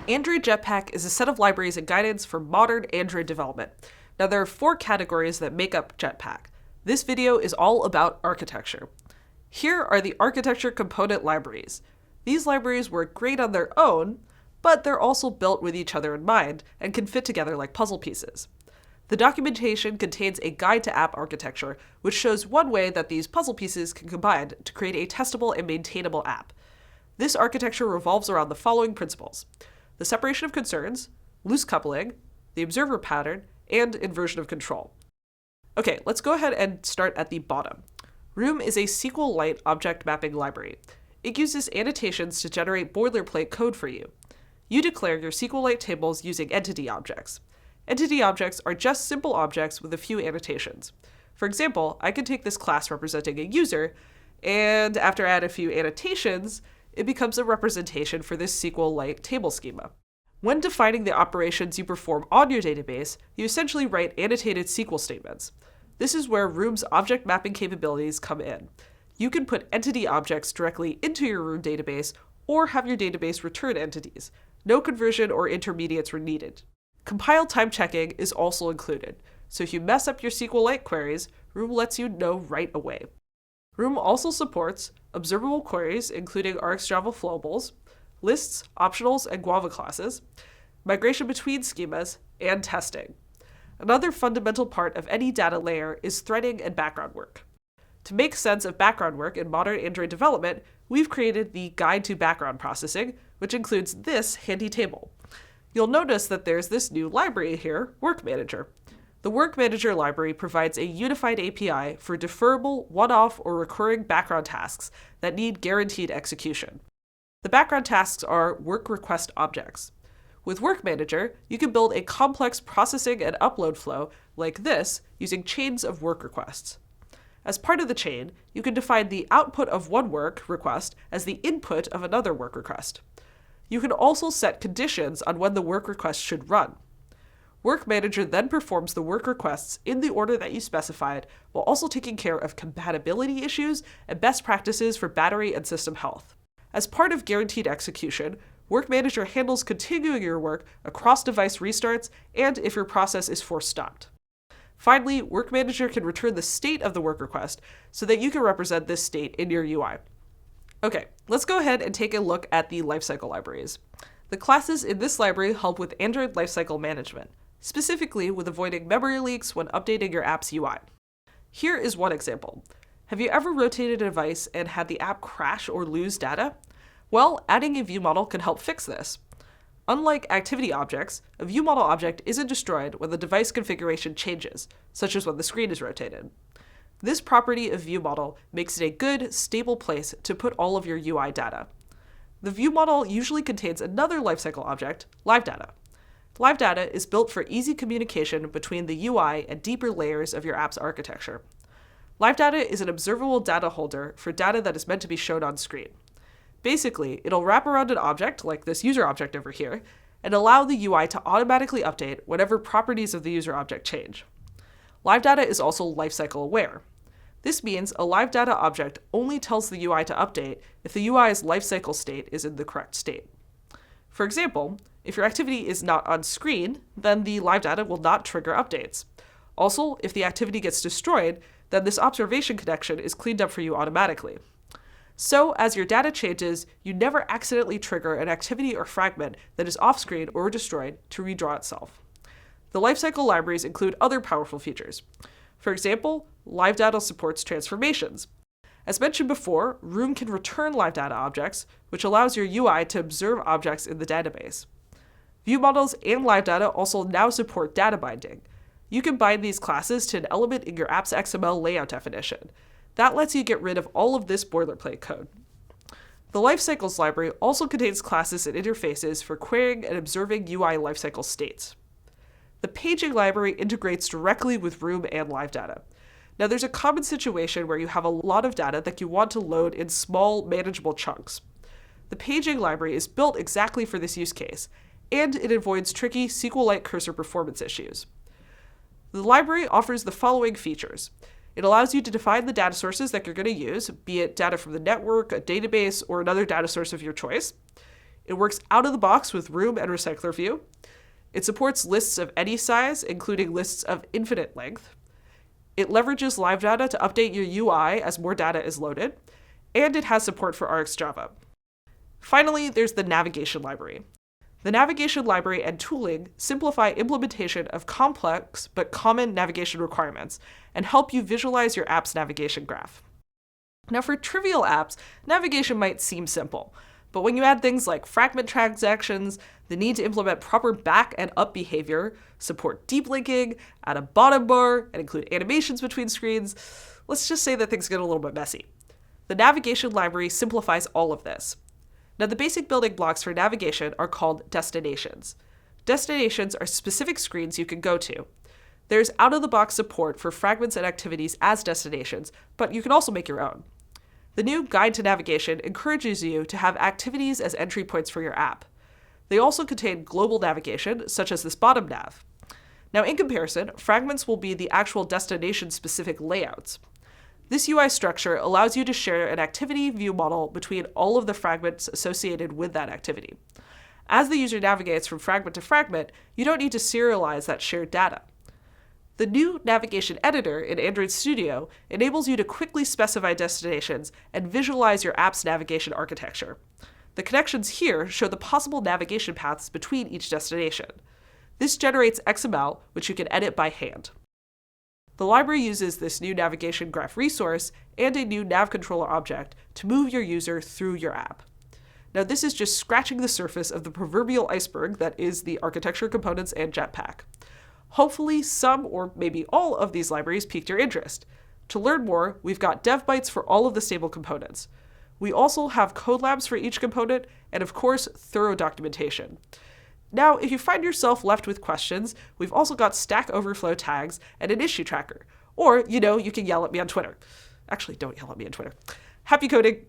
Android Jetpack is a set of libraries and guidance for modern Android development. Now, there are 4 categories that make up Jetpack. This video is all about architecture. Here are the architecture component libraries. These libraries work great on their own, but they're also built with each other in mind and can fit together like puzzle pieces. The documentation contains a guide to app architecture, which shows one way that these puzzle pieces can combine to create a testable and maintainable app. This architecture revolves around the following principles: the separation of concerns, loose coupling, the observer pattern, and inversion of control. Okay, let's go ahead and start at the bottom. Room is a SQLite object mapping library. It uses annotations to generate boilerplate code for you. You declare your SQLite tables using entity objects. Entity objects are just simple objects with a few annotations. For example, I can take this class representing a user, and after I add a few annotations, it becomes a representation for this SQLite table schema. When defining the operations you perform on your database, you essentially write annotated SQL statements. This is where Room's object mapping capabilities come in. You can put entity objects directly into your Room database or have your database return entities. No conversion or intermediates were needed. Compile time checking is also included, so if you mess up your SQLite queries, Room lets you know right away. Room also supports observable queries, including RxJava flowables, lists, optionals, and Guava classes, migration between schemas, and testing. Another fundamental part of any data layer is threading and background work. To make sense of background work in modern Android development, we've created the Guide to Background Processing, which includes this handy table. You'll notice that there's this new library here, WorkManager. The WorkManager library provides a unified API for deferrable, one-off, or recurring background tasks that need guaranteed execution. The background tasks are work request objects. With WorkManager, you can build a complex processing and upload flow like this using chains of work requests. As part of the chain, you can define the output of one work request as the input of another work request. You can also set conditions on when the work request should run. WorkManager then performs the work requests in the order that you specified, while also taking care of compatibility issues and best practices for battery and system health. As part of guaranteed execution, WorkManager handles continuing your work across device restarts and if your process is force stopped. Finally, WorkManager can return the state of the work request so that you can represent this state in your UI. Okay, let's go ahead and take a look at the Lifecycle libraries. The classes in this library help with Android Lifecycle management, specifically with avoiding memory leaks when updating your app's UI. Here is one example. Have you ever rotated a device and had the app crash or lose data? Well, adding a ViewModel can help fix this. Unlike activity objects, a ViewModel object isn't destroyed when the device configuration changes, such as when the screen is rotated. This property of ViewModel makes it a good, stable place to put all of your UI data. The ViewModel usually contains another lifecycle object, LiveData. LiveData is built for easy communication between the UI and deeper layers of your app's architecture. LiveData is an observable data holder for data that is meant to be shown on screen. Basically, it'll wrap around an object, like this user object over here, and allow the UI to automatically update whenever properties of the user object change. LiveData is also lifecycle aware. This means a LiveData object only tells the UI to update if the UI's lifecycle state is in the correct state. For example, if your activity is not on screen, then the LiveData will not trigger updates. Also, if the activity gets destroyed, then this observation connection is cleaned up for you automatically. So, as your data changes, you never accidentally trigger an activity or fragment that is off-screen or destroyed to redraw itself. The Lifecycle libraries include other powerful features. For example, LiveData supports transformations. As mentioned before, Room can return LiveData objects, which allows your UI to observe objects in the database. ViewModels and LiveData also now support data binding. You can bind these classes to an element in your app's XML layout definition. That lets you get rid of all of this boilerplate code. The Lifecycles library also contains classes and interfaces for querying and observing UI lifecycle states. The paging library integrates directly with Room and LiveData. Now, there's a common situation where you have a lot of data that you want to load in small, manageable chunks. The paging library is built exactly for this use case, and it avoids tricky SQLite cursor performance issues. The library offers the following features. It allows you to define the data sources that you're going to use, be it data from the network, a database, or another data source of your choice. It works out of the box with Room and Recycler View. It supports lists of any size, including lists of infinite length. It leverages LiveData to update your UI as more data is loaded. And it has support for RxJava. Finally, there's the Navigation Library. The Navigation Library and tooling simplify implementation of complex but common navigation requirements and help you visualize your app's navigation graph. Now, for trivial apps, navigation might seem simple, but when you add things like fragment transactions, the need to implement proper back and up behavior, support deep linking, add a bottom bar, and include animations between screens, let's just say that things get a little bit messy. The Navigation Library simplifies all of this. Now, the basic building blocks for navigation are called destinations. Destinations are specific screens you can go to. There's out-of-the-box support for fragments and activities as destinations, but you can also make your own. The new Guide to Navigation encourages you to have activities as entry points for your app. They also contain global navigation, such as this bottom nav. Now, in comparison, fragments will be the actual destination-specific layouts. This UI structure allows you to share an activity view model between all of the fragments associated with that activity. As the user navigates from fragment to fragment, you don't need to serialize that shared data. The new navigation editor in Android Studio enables you to quickly specify destinations and visualize your app's navigation architecture. The connections here show the possible navigation paths between each destination. This generates XML, which you can edit by hand. The library uses this new navigation graph resource and a new nav controller object to move your user through your app. Now, this is just scratching the surface of the proverbial iceberg that is the architecture components and Jetpack. Hopefully, some or maybe all of these libraries piqued your interest. To learn more, we've got DevBytes for all of the stable components. We also have codelabs for each component, and of course, thorough documentation. Now, if you find yourself left with questions, we've also got Stack Overflow tags and an issue tracker. Or, you can yell at me on Twitter. Actually, don't yell at me on Twitter. Happy coding!